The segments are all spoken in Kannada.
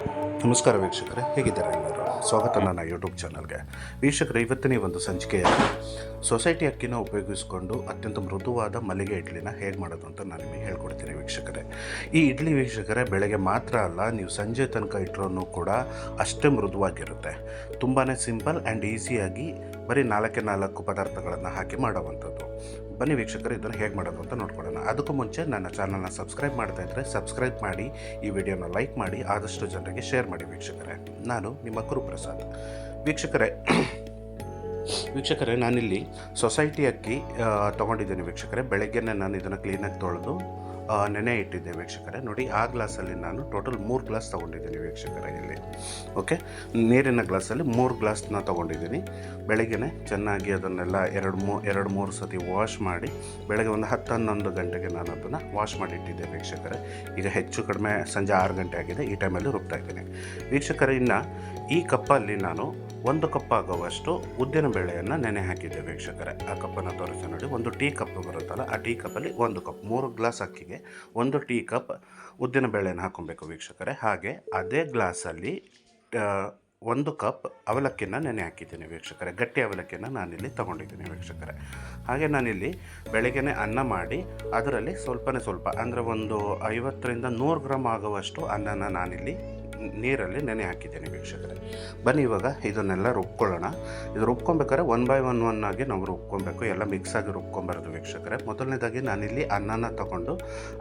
ನಮಸ್ಕಾರ ವೀಕ್ಷಕರೇ, ಹೇಗಿದ್ದಾರೆ ಎಲ್ಲರೂ? ಸ್ವಾಗತ ನನ್ನ ಯೂಟ್ಯೂಬ್ ಚಾನಲ್ಗೆ. ವೀಕ್ಷಕರೇ, ಇವತ್ತಿನ ಒಂದು ಸಂಚಿಕೆಯಲ್ಲಿ ಸೊಸೈಟಿ ಅಕ್ಕಿನ ಉಪಯೋಗಿಸಿಕೊಂಡು ಅತ್ಯಂತ ಮೃದುವಾದ ಮಲ್ಲಿಗೆ ಇಡ್ಲಿನ ಹೇಗೆ ಮಾಡೋದು ಅಂತ ನಾನು ನಿಮಗೆ ಹೇಳ್ಕೊಡ್ತೀನಿ ವೀಕ್ಷಕರೇ. ಈ ಇಡ್ಲಿ ವೀಕ್ಷಕರೇ ಬೆಳಗ್ಗೆ ಮಾತ್ರ ಅಲ್ಲ, ನೀವು ಸಂಜೆ ತನಕ ಇಟ್ಟರೂ ಕೂಡ ಅಷ್ಟೇ ಮೃದುವಾಗಿರುತ್ತೆ. ತುಂಬಾ ಸಿಂಪಲ್ ಆ್ಯಂಡ್ ಈಸಿಯಾಗಿ ಬರೀ 4 ಪದಾರ್ಥಗಳನ್ನು ಹಾಕಿ ಮಾಡುವಂಥದ್ದು. ಬನ್ನಿ ವೀಕ್ಷಕರೇ, ಇದನ್ನು ಹೇಗೆ ಮಾಡೋದು ಅಂತ ನೋಡ್ಕೊಳ್ಳೋಣ. ಅದಕ್ಕೂ ಮುಂಚೆ ನನ್ನ ಚಾನಲ್ನ ಸಬ್ಸ್ಕ್ರೈಬ್ ಮಾಡ್ತಾ ಇದ್ದರೆ ಸಬ್ಸ್ಕ್ರೈಬ್ ಮಾಡಿ, ಈ ವಿಡಿಯೋನ ಲೈಕ್ ಮಾಡಿ, ಆದಷ್ಟು ಜನರಿಗೆ ಶೇರ್ ಮಾಡಿ ವೀಕ್ಷಕರೇ. ನಾನು ನಿಮ್ಮ ಗುರುಪ್ರಸಾದ್. ವೀಕ್ಷಕರೇ ನಾನಿಲ್ಲಿ ಸೊಸೈಟಿ ಅಕ್ಕಿ ತೊಗೊಂಡಿದ್ದೀನಿ ವೀಕ್ಷಕರೇ. ಬೆಳಗ್ಗೆನೇ ನಾನು ಇದನ್ನು ಕ್ಲೀನಾಗಿ ತೊಳೆದು ನೆನೆ ಇಟ್ಟಿದ್ದೆ ವೀಕ್ಷಕರೇ. ನೋಡಿ, ಆ ಗ್ಲಾಸಲ್ಲಿ ನಾನು ಟೋಟಲ್ 3 ಗ್ಲಾಸ್ ತೊಗೊಂಡಿದ್ದೀನಿ ವೀಕ್ಷಕರೇ. ಇಲ್ಲಿ ಓಕೆ, ನೀರಿನ ಗ್ಲಾಸಲ್ಲಿ 3 ಗ್ಲಾಸ್ನ ತೊಗೊಂಡಿದ್ದೀನಿ. ಬೆಳಗ್ಗೆನೆ ಚೆನ್ನಾಗಿ ಅದನ್ನೆಲ್ಲ 2-3 ಸತಿ ವಾಶ್ ಮಾಡಿ ಬೆಳಗ್ಗೆ ಒಂದು 10-11 ಗಂಟೆಗೆ ನಾನು ಅದನ್ನು ವಾಶ್ ಮಾಡಿ ಇಟ್ಟಿದ್ದೆ ವೀಕ್ಷಕರೇ. ಈಗ ಹೆಚ್ಚು ಕಡಿಮೆ ಸಂಜೆ 6 ಗಂಟೆ ಆಗಿದೆ. ಈ ಟೈಮಲ್ಲಿ ರುಬ್ತಾ ಇದ್ದೀನಿ ವೀಕ್ಷಕರೇ. ಇನ್ನು ಈ ಕಪ್ಪಲ್ಲಿ ನಾನು 1 ಕಪ್ ಆಗುವಷ್ಟು ಉದ್ದಿನ ಬೇಳೆಯನ್ನು ನೆನೆ ಹಾಕಿದ್ದೆ ವೀಕ್ಷಕರೇ. ಆ ಕಪ್ಪನ್ನು ತೋರಿಸಿ ನೋಡಿ. 1 ಟೀ ಕಪ್ ಬರುತ್ತಲ್ಲ, ಆ ಟೀ ಕಪ್ಪಲ್ಲಿ 1 ಕಪ್, 3 ಗ್ಲಾಸ್ ಅಕ್ಕಿಗೆ 1 ಟೀ ಕಪ್ ಉದ್ದಿನ ಬೇಳೆಯನ್ನು ಹಾಕೊಬೇಕು ವೀಕ್ಷಕರೇ. ಹಾಗೆ ಅದೇ ಗ್ಲಾಸಲ್ಲಿ 1 ಕಪ್ ಅವಲಕ್ಕಿನ ನೆನೆ ಹಾಕಿದ್ದೀನಿ ವೀಕ್ಷಕರೇ. ಗಟ್ಟಿ ಅವಲಕ್ಕಿನ ನಾನಿಲ್ಲಿ ತೊಗೊಂಡಿದ್ದೀನಿ ವೀಕ್ಷಕರೇ. ಹಾಗೆ ನಾನಿಲ್ಲಿ ಬೆಳಗ್ಗೆನೇ ಅನ್ನ ಮಾಡಿ ಅದರಲ್ಲಿ ಸ್ವಲ್ಪ ಅಂದರೆ ಒಂದು 50-100 ಗ್ರಾಮ್ ಆಗುವಷ್ಟು ಅನ್ನನ ನಾನಿಲ್ಲಿ ನೀರಲ್ಲಿ ನೆನೆ ಹಾಕಿದ್ದೀನಿ ವೀಕ್ಷಕರೇ. ಬನ್ನಿ ಇವಾಗ ಇದನ್ನೆಲ್ಲ ರುಬ್ಕೊಳ್ಳೋಣ. ಇದು ರುಬ್ಕೊಬೇಕಾದ್ರೆ 1 by 1 ಆಗಿ ನಾವು ರುಬ್ಕೊಬೇಕು, ಎಲ್ಲ ಮಿಕ್ಸಾಗಿ ರುಬ್ಕೊಂಬಾರ್ದು ವೀಕ್ಷಕರೇ. ಮೊದಲನೇದಾಗಿ ನಾನಿಲ್ಲಿ ಅನ್ನನ ತಗೊಂಡು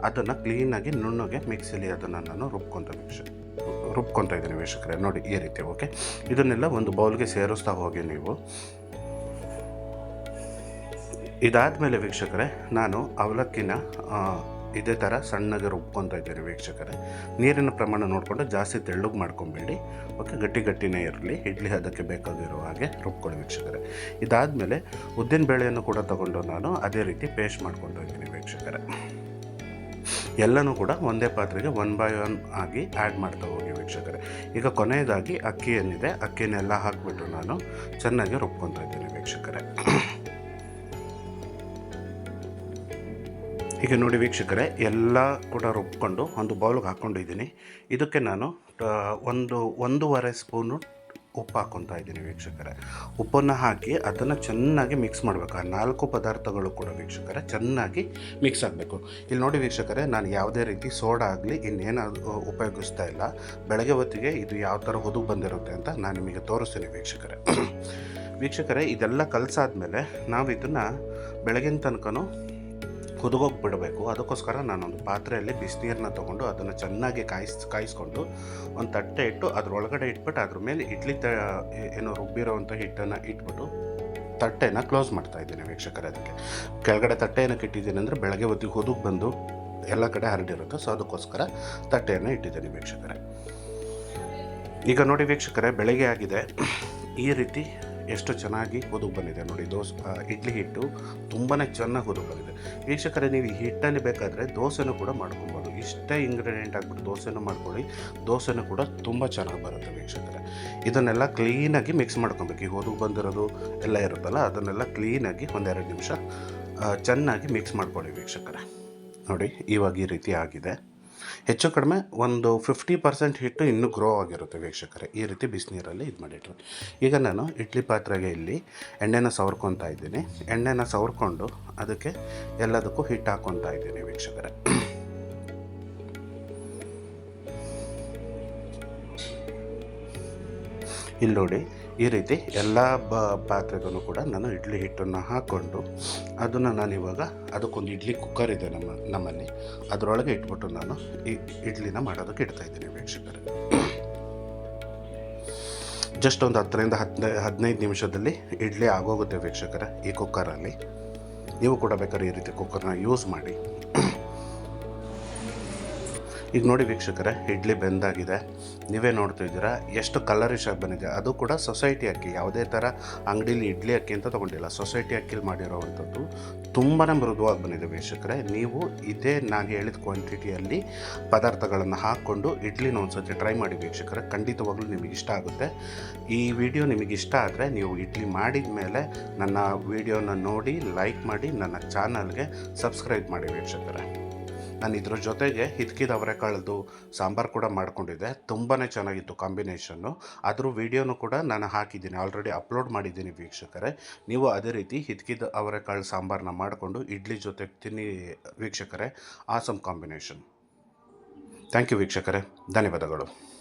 ಅದನ್ನು ಕ್ಲೀನಾಗಿ ನುಣ್ಣಗೆ ಮಿಕ್ಸಿಲಿ ಅದನ್ನು ನಾನು ರುಬ್ಕೊತಾ ಇದ್ದೀನಿ ವೀಕ್ಷಕರೇ. ನೋಡಿ, ಈ ರೀತಿ. ಓಕೆ, ಇದನ್ನೆಲ್ಲ ಒಂದು ಬೌಲ್ಗೆ ಸೇರಿಸ್ತಾ ಹೋಗಿ ನೀವು. ಇದಾದಮೇಲೆ ವೀಕ್ಷಕರೇ ನಾನು ಅವಲಕ್ಕಿನ ಇದೇ ಥರ ಸಣ್ಣಗೆ ರುಬ್ಕೊತಾ ಇದ್ದೀನಿ ವೀಕ್ಷಕರೇ. ನೀರಿನ ಪ್ರಮಾಣ ನೋಡಿಕೊಂಡು ಜಾಸ್ತಿ ತೆಳ್ಳಗೆ ಮಾಡ್ಕೊಬೇಡಿ. ಓಕೆ, ಗಟ್ಟಿನೇ ಇರಲಿ. ಇಡ್ಲಿ ಅದಕ್ಕೆ ಬೇಕಾಗಿರೋ ಹಾಗೆ ರುಬ್ಕೊಳ್ಳಿ ವೀಕ್ಷಕರೇ. ಇದಾದಮೇಲೆ ಉದ್ದಿನ ಬೇಳೆಯನ್ನು ಕೂಡ ತಗೊಂಡು ನಾನು ಅದೇ ರೀತಿ ಪೇಸ್ಟ್ ಮಾಡ್ಕೊತಾ ಇದ್ದೀನಿ ವೀಕ್ಷಕರೇ. ಎಲ್ಲನೂ ಕೂಡ ಒಂದೇ ಪಾತ್ರೆಗೆ 1 by 1 ಆಗಿ ಆ್ಯಡ್ ಮಾಡ್ತಾ ಹೋಗಿ ವೀಕ್ಷಕರೇ. ಈಗ ಕೊನೆಯದಾಗಿ ಅಕ್ಕಿ ಏನಿದೆ, ಅಕ್ಕಿನೆಲ್ಲ ಹಾಕಿಬಿಟ್ಟು ನಾನು ಚೆನ್ನಾಗಿ ರುಬ್ಕೊತಾ ಇದ್ದೀನಿ ವೀಕ್ಷಕರೇ. ಈಗ ನೋಡಿ ವೀಕ್ಷಕರೇ, ಎಲ್ಲ ಕೂಡ ರುಬ್ಕೊಂಡು ಒಂದು ಬೌಲ್ಗೆ ಹಾಕ್ಕೊಂಡಿದ್ದೀನಿ. ಇದಕ್ಕೆ ನಾನು 1.5 ಸ್ಪೂನು ಉಪ್ಪು ಹಾಕ್ಕೊತಾ ಇದ್ದೀನಿ ವೀಕ್ಷಕರೇ. ಉಪ್ಪನ್ನು ಹಾಕಿ ಅದನ್ನು ಚೆನ್ನಾಗಿ ಮಿಕ್ಸ್ ಮಾಡಬೇಕು. ಆ 4 ಪದಾರ್ಥಗಳು ಕೂಡ ವೀಕ್ಷಕರೇ ಚೆನ್ನಾಗಿ ಮಿಕ್ಸ್ ಆಗಬೇಕು. ಇಲ್ಲಿ ನೋಡಿ ವೀಕ್ಷಕರೇ, ನಾನು ಯಾವುದೇ ರೀತಿ ಸೋಡಾ ಆಗಲಿ ಇನ್ನೇನು ಉಪಯೋಗಿಸ್ತಾ ಇಲ್ಲ. ಬೆಳಗ್ಗೆ ಹೊತ್ತಿಗೆ ಇದು ಯಾವ ಥರ ಹುದುಗ್ ಬಂದಿರುತ್ತೆ ಅಂತ ನಾನು ನಿಮಗೆ ತೋರಿಸ್ತೀನಿ ವೀಕ್ಷಕರೇ. ಇದೆಲ್ಲ ಕಲಸಾದ್ಮೇಲೆ ನಾವು ಇದನ್ನು ಬೆಳಗಿನ ತನಕನೂ ಕುದಿಗೋಗಿ ಬಿಡಬೇಕು. ಅದಕ್ಕೋಸ್ಕರ ನಾನೊಂದು ಪಾತ್ರೆಯಲ್ಲಿ ಬಿಸಿನೀರನ್ನ ತೊಗೊಂಡು ಅದನ್ನು ಚೆನ್ನಾಗಿ ಕಾಯಿಸ್ಕೊಂಡು ಒಂದು ತಟ್ಟೆ ಇಟ್ಟು ಅದರೊಳಗಡೆ ಇಟ್ಬಿಟ್ಟು ಅದ್ರ ಮೇಲೆ ಇಡ್ಲಿ ಏನೋ ರುಬ್ಬಿರೋವಂಥ ಹಿಟ್ಟನ್ನು ಇಟ್ಬಿಟ್ಟು ತಟ್ಟೆನ ಕ್ಲೋಸ್ ಮಾಡ್ತಾಯಿದ್ದೀನಿ ವೀಕ್ಷಕರೇ. ಅದಕ್ಕೆ ಕೆಳಗಡೆ ತಟ್ಟೆ ಏನಕ್ಕೆ ಇಟ್ಟಿದ್ದೀನಿ ಅಂದರೆ ಬೆಳಗ್ಗೆ ಹೊತ್ತಿಗೆ ಹುದುಗ್ ಬಂದು ಎಲ್ಲ ಕಡೆ ಹರಡಿರುತ್ತೆ. ಸೊ ಅದಕ್ಕೋಸ್ಕರ ತಟ್ಟೆಯನ್ನು ಇಟ್ಟಿದ್ದೀನಿ ವೀಕ್ಷಕರೇ. ಈಗ ನೋಡಿ ವೀಕ್ಷಕರೇ, ಬೆಳಗ್ಗೆ ಆಗಿದೆ. ಈ ರೀತಿ ಎಷ್ಟು ಚೆನ್ನಾಗಿ ಹುದುಗ್ ಬಂದಿದೆ ನೋಡಿ. ಇಡ್ಲಿ ಹಿಟ್ಟು ತುಂಬಾ ಚೆನ್ನಾಗಿ ಹುದುಗ್ ಬಂದಿದೆ ವೀಕ್ಷಕರೇ. ನೀವು ಈ ಹಿಟ್ಟಲ್ಲಿ ಬೇಕಾದರೆ ದೋಸೆನೂ ಕೂಡ ಮಾಡ್ಕೊಬೋದು. ಇಷ್ಟೇ ಇಂಗ್ರೀಡಿಯೆಂಟ್ ಆಗಿಬಿಟ್ಟು ದೋಸೆನೂ ಮಾಡ್ಕೊಳ್ಳಿ. ದೋಸೆನೂ ಕೂಡ ತುಂಬ ಚೆನ್ನಾಗಿ ಬರುತ್ತೆ ವೀಕ್ಷಕರೇ. ಇದನ್ನೆಲ್ಲ ಕ್ಲೀನಾಗಿ ಮಿಕ್ಸ್ ಮಾಡ್ಕೊಬೇಕು. ಈ ಹುದುಗ್ ಬಂದಿರೋದು ಎಲ್ಲ ಇರುತ್ತಲ್ಲ, ಅದನ್ನೆಲ್ಲ ಕ್ಲೀನಾಗಿ 1-2 ನಿಮಿಷ ಚೆನ್ನಾಗಿ ಮಿಕ್ಸ್ ಮಾಡ್ಕೊಳ್ಳಿ ವೀಕ್ಷಕರೇ. ನೋಡಿ, ಇವಾಗ ಈ ರೀತಿ ಆಗಿದೆ. ಹೆಚ್ಚು ಕಡಿಮೆ ಒಂದು 50% ಹಿಟ್ಟು ಇನ್ನೂ ಗ್ರೋ ಆಗಿರುತ್ತೆ ವೀಕ್ಷಕರೇ. ಈ ರೀತಿ ಬಿಸಿನೀರಲ್ಲಿ ಇದು ಮಾಡಿಟ್ರು. ಈಗ ನಾನು ಇಡ್ಲಿ ಪಾತ್ರೆಗೆ ಇಲ್ಲಿ ಎಣ್ಣೆನ ಸವರ್ಕೊತಾ ಇದ್ದೀನಿ. ಎಣ್ಣೆನ ಸವರ್ಕೊಂಡು ಅದಕ್ಕೆ ಎಲ್ಲದಕ್ಕೂ ಹಿಟ್ಟು ಹಾಕ್ಕೊತಾ ಇದ್ದೀನಿ ವೀಕ್ಷಕರೇ. ಇಲ್ಲಿ ನೋಡಿ, ಈ ರೀತಿ ಎಲ್ಲ ಪಾತ್ರೆಗೂ ಕೂಡ ನಾನು ಇಡ್ಲಿ ಹಿಟ್ಟನ್ನು ಹಾಕ್ಕೊಂಡು ಅದನ್ನು ನಾನಿವಾಗ ಅದಕ್ಕೊಂದು ಇಡ್ಲಿ ಕುಕ್ಕರ್ ಇದೆ ನಮ್ಮಲ್ಲಿ, ಅದರೊಳಗೆ ಇಟ್ಬಿಟ್ಟು ನಾನು ಈ ಇಡ್ಲಿನ ಮಾಡೋದಕ್ಕೆ ಇಡ್ತಾಯಿದ್ದೀನಿ ವೀಕ್ಷಕರೇ. ಜಸ್ಟ್ ಒಂದು 10-15 ನಿಮಿಷದಲ್ಲಿ ಇಡ್ಲಿ ಆಗೋಗುತ್ತೆ ವೀಕ್ಷಕರೇ ಈ ಕುಕ್ಕರಲ್ಲಿ. ನೀವು ಕೂಡ ಬೇಕಾದ್ರೆ ಈ ರೀತಿ ಕುಕ್ಕರ್ನ ಯೂಸ್ ಮಾಡಿ. ಈಗ ನೋಡಿ ವೀಕ್ಷಕರೇ, ಇಡ್ಲಿ ಬೆಂದಾಗಿದೆ. ನೀವೇ ನೋಡ್ತಾ ಇದ್ದೀರಾ ಎಷ್ಟು ಕಲರಿಶ್ ಆಗಿ ಬಂದಿದೆ. ಅದು ಕೂಡ ಸೊಸೈಟಿ ಅಕ್ಕಿ, ಯಾವುದೇ ಥರ ಅಂಗಡೀಲಿ ಇಡ್ಲಿ ಅಕ್ಕಿ ಅಂತ ತೊಗೊಂಡಿಲ್ಲ. ಸೊಸೈಟಿ ಅಕ್ಕಿಲಿ ಮಾಡಿರೋವಂಥದ್ದು ತುಂಬಾ ಮೃದುವಾಗಿ ಬಂದಿದೆ ವೀಕ್ಷಕರೇ. ನೀವು ಇದೇ ನಾನು ಹೇಳಿದ ಕ್ವಾಂಟಿಟಿಯಲ್ಲಿ ಪದಾರ್ಥಗಳನ್ನು ಹಾಕ್ಕೊಂಡು ಇಡ್ಲಿನ ಒಂದ್ಸತಿ ಟ್ರೈ ಮಾಡಿ ವೀಕ್ಷಕರೇ. ಖಂಡಿತವಾಗ್ಲೂ ನಿಮಗೆ ಇಷ್ಟ ಆಗುತ್ತೆ. ಈ ವಿಡಿಯೋ ನಿಮಗೆ ಇಷ್ಟ ಆದರೆ ನೀವು ಇಡ್ಲಿ ಮಾಡಿದ ಮೇಲೆ ನನ್ನ ವಿಡಿಯೋನ ನೋಡಿ ಲೈಕ್ ಮಾಡಿ, ನನ್ನ ಚಾನಲ್ಗೆ ಸಬ್ಸ್ಕ್ರೈಬ್ ಮಾಡಿ ವೀಕ್ಷಕರೇ. ನಾನು ಇದ್ರ ಜೊತೆಗೆ ಹಿತ್ಕಿದ ಅವರೆಕಾಳದ್ದು ಸಾಂಬಾರು ಕೂಡ ಮಾಡ್ಕೊಂಡಿದ್ದೆ. ತುಂಬಾ ಚೆನ್ನಾಗಿತ್ತು ಕಾಂಬಿನೇಷನ್ನು. ಅದ್ರ ವೀಡಿಯೋನು ಕೂಡ ನಾನು ಹಾಕಿದ್ದೀನಿ, ಆಲ್ರೆಡಿ ಅಪ್ಲೋಡ್ ಮಾಡಿದ್ದೀನಿ ವೀಕ್ಷಕರೇ. ನೀವು ಅದೇ ರೀತಿ ಹಿತ್ಕಿದ ಅವರೆಕಾಳು ಸಾಂಬಾರನ್ನ ಮಾಡಿಕೊಂಡು ಇಡ್ಲಿ ಜೊತೆಗೆ ತಿನ್ನಿ ವೀಕ್ಷಕರೇ. Awesome combination. ಥ್ಯಾಂಕ್ ಯು ವೀಕ್ಷಕರೇ, ಧನ್ಯವಾದಗಳು.